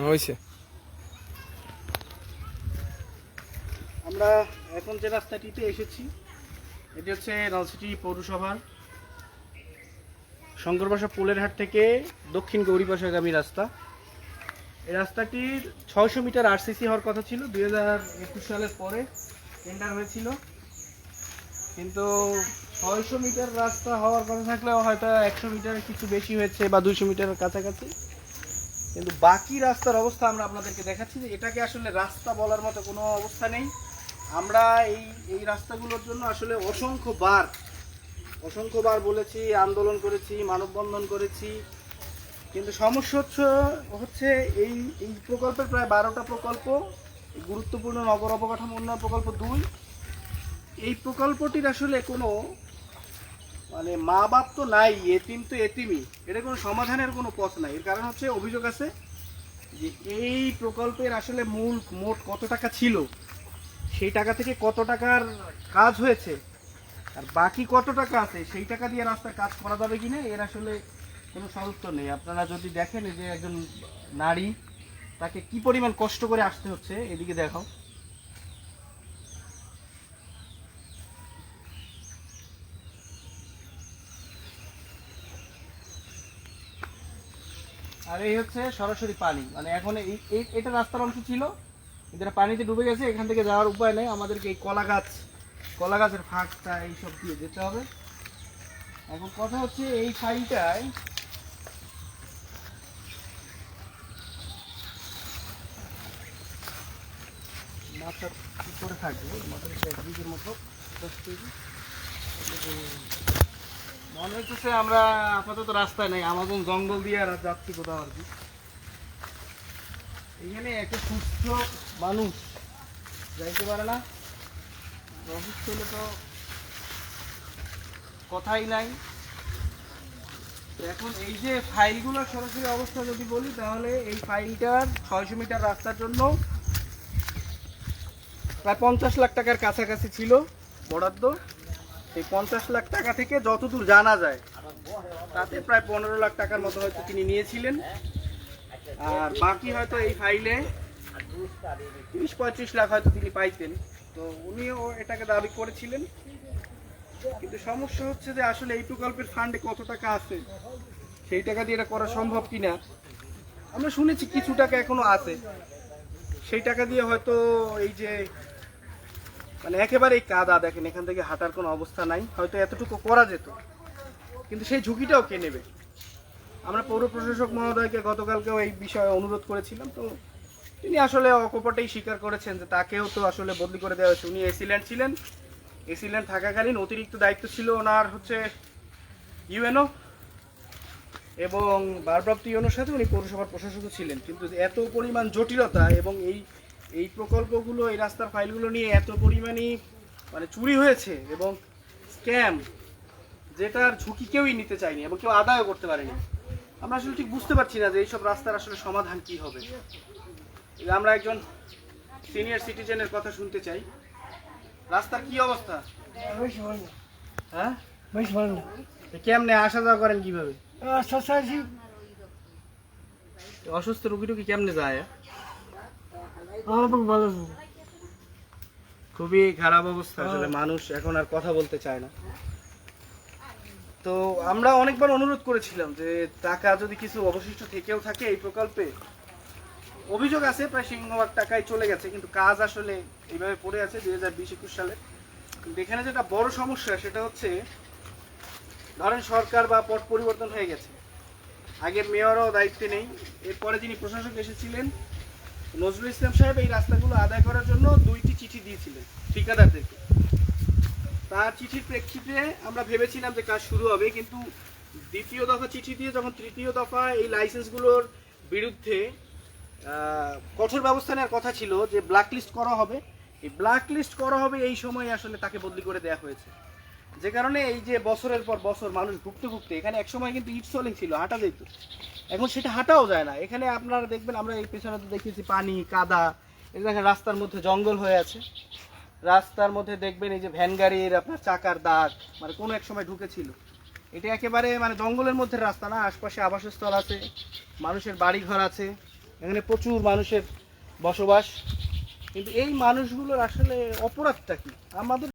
হয়েছে। আমরা এখন যে রাস্তাটিতে এসেছি এটি হচ্ছে নলছিটি পৌরসভার শঙ্করবাসা পোলের হাট থেকে দক্ষিণ গৌরীপাশাগামী রাস্তা। এই রাস্তাটির 600 মিটার আরসিসি হওয়ার কথা ছিল, 2021 সালের পরে টেন্ডার হয়েছিল, কিন্তু 600 মিটার রাস্তা হওয়ার কথা থাকলেও হয়তো 100 মিটার কিছু বেশি হয়েছে বা 200 মিটারের কাছাকাছি। কিন্তু বাকি রাস্তার অবস্থা আমরা আপনাদেরকে দেখাচ্ছি যে এটাকে আসলে রাস্তা বলার মতো কোনো অবস্থা নেই। আমরা এই রাস্তাগুলোর জন্য আসলে অসংখ্যবার বলেছি, আন্দোলন করেছি, মানববন্ধন করেছি, কিন্তু সমস্যা হচ্ছে এই এই প্রকল্পের প্রায় 12টা প্রকল্প, গুরুত্বপূর্ণ নগর অবকাঠামো উন্নয়ন প্রকল্প 2, এই প্রকল্পটির আসলে কোনো মানে মা বাপ তো নাই, এতিম তো এতিমই, এটা কোনো সমাধানের কোনো পথ নাই। এর কারণ হচ্ছে অভিযোগ আছে যে এই প্রকল্পের আসলে মোট কত টাকা ছিল, সেই টাকা থেকে কত টাকার কাজ হয়েছে, আর বাকি কত টাকা আছে সেই টাকা দিয়ে রাস্তার কাজ করা যাবে কিনা এর আসলে কোনো সদুত্তর নেই। আপনারা যদি দেখেন যে একজন নারী, তাকে কি পরিমাণ কষ্ট করে আসতে হচ্ছে, এদিকে দেখাও। আর এই হচ্ছে সরাসরি পানি, মানে এখন এটা রাস্তার অংশ ছিল, এটা পানিতে ডুবে গেছে, এখান থেকে যাওয়ার উপায় নেই, আমাদেরকে এই কলা গাছের ফাঁকটা এইসব দিয়ে যেতে হবে। এখন কথা হচ্ছে এই ফাইলটায় মাথা কি করে থাকবে, মাথার একদিকের মতো মনে হচ্ছে আমরা আপাতত রাস্তায় নেই, আমাজন জঙ্গল দিয়ে আর যাচ্ছি কোথাও আর কি। এখানে একটা সুস্থ মানুষ যাইতে পারে না, অসুস্থ হলে তো কথাই নাই। এখন এই যে ফাইলগুলোর সরাসরি অবস্থা যদি বলি, তাহলে এই ফাইলটার 600 মিটার রাস্তার জন্য প্রায় 50 লাখ টাকার কাছাকাছি ছিল বরাদ্দ। এই 50 লাখ টাকা থেকে যতদূর জানা যায় তাতে প্রায় 15 লাখ টাকার মতো হয়তো তিনি নিয়েছিলেন, আর বাকি হয়তো এই ফাইলে 30-35 লাখ হয়তো তিনি পাইতেন, তো উনিও এটাকে দাবি করেছিলেন। কিন্তু সমস্যা হচ্ছে যে আসলে এই প্রকল্পের ফান্ডে কত টাকা আছে, সেই টাকা দিয়ে এটা করা সম্ভব কিনা। আমরা শুনেছি কিছু টাকা এখনো আছে, সেই টাকা দিয়ে হয়তো এই যে মানে একেবারেই কাদা, দেখেন এখান থেকে হাঁটার কোনো অবস্থা নাই, হয়তো এতটুকু করা যেত, কিন্তু সেই ঝুঁকিটাও কে নেবে। আমরা পৌর প্রশাসক মহোদয়কে গতকালকেও এই বিষয়ে অনুরোধ করেছিলাম, তো তিনি আসলে অকপটেই স্বীকার করেছেন যে তাকেও তো আসলে বদলি করে দেওয়া হয়েছে। উনি এসিল্যান্ড ছিলেন, এসিল্যান্ড থাকাকালীন অতিরিক্ত দায়িত্ব ছিল ওনার হচ্ছে ইউএনও, এবং ভারপ্রাপ্ত ইউএনওর সাথে উনি পৌরসভার প্রশাসকও ছিলেন। কিন্তু এত পরিমাণ জটিলতা এবং এই প্রকল্পগুলো, এই রাস্তার ফাইলগুলো নিয়ে এত পরিমাণই মানে চুরি হয়েছে এবং স্ক্যাম, যেটার ঝুঁকি কেউই নিতে চায়নি এবং কেউ আদায়ও করতে পারেনি। আমরা আসলে ঠিক বুঝতে পারছি না যে এইসব রাস্তার আসলে সমাধান কি হবে। আমরা একজন সিনিয়র সিটিজেনের কথা শুনতে চাই, রাস্তার কি অবস্থা? হ্যাঁ, কেমনে আসা যাওয়া করেন কিভাবে? অসুস্থ রুগী টুকি কেমনে যায়? খুবই খারাপ অবস্থা, আসলে মানুষ এখন আর কথা বলতে চায় না। তো আমরা অনেকবার অনুরোধ করেছিলাম যে টাকা যদি কিছু অবশিষ্ট থেকেও থাকে এই প্রকল্পে, অভিযোগ আছে প্রায় সিংহভাগ টাকাই চলে গেছে, কিন্তু কাজ আসলে এইভাবে পড়ে আছে 2020-21 সালে। কিন্তু এখানে যেটা বড় সমস্যা সেটা হচ্ছে, ধরেন সরকার বা পট পরিবর্তন হয়ে গেছে, আগের মেয়রও দায়িত্বে নেই, এরপরে যিনি প্রশাসক এসেছিলেন নজরুল ইসলাম সাহেব এই রাস্তাগুলো আদায় করার জন্য 2টি চিঠি দিয়েছিলেন ঠিকাদারদেরকে। তার চিঠির প্রেক্ষিতে আমরা ভেবেছিলাম যে কাজ শুরু হবে, কিন্তু দ্বিতীয় দফা চিঠি দিয়ে যখন তৃতীয় দফা এই লাইসেন্সগুলোর বিরুদ্ধে কঠোর ব্যবস্থা নেওয়ার কথা ছিল, যে ব্ল্যাক লিস্ট করা হবে, এই ব্ল্যাক লিস্ট করা হবে এই সময় আসলে তাকে বদলি করে দেওয়া হয়েছে। যে কারণে এই যে বছরের পর বছর মানুষ ভুগতে এখানে একসময় কিন্তু ইট সোলিং ছিল, হাঁটা যেত, এখন সেটা হাঁটাও যায় না। এখানে আপনারা দেখবেন, আমরা এই পেছনে তো দেখেছি পানি কাদা, এই দেখেন রাস্তার মধ্যে জঙ্গল হয়ে আছে, রাস্তার মধ্যে দেখবেন এই যে ভ্যান গাড়ির আপনার চাকার দাগ, মানে কোনো এক সময় ঢুকেছিল। এটা একেবারে মানে জঙ্গলের মধ্যে রাস্তা না, আশপাশে আবাসস্থল আছে, মানুষের বাড়ি ঘর আছে, এখানে প্রচুর মানুষের বসবাস, কিন্তু এই মানুষগুলোর আসলে অপরাধটা কি? আমাদের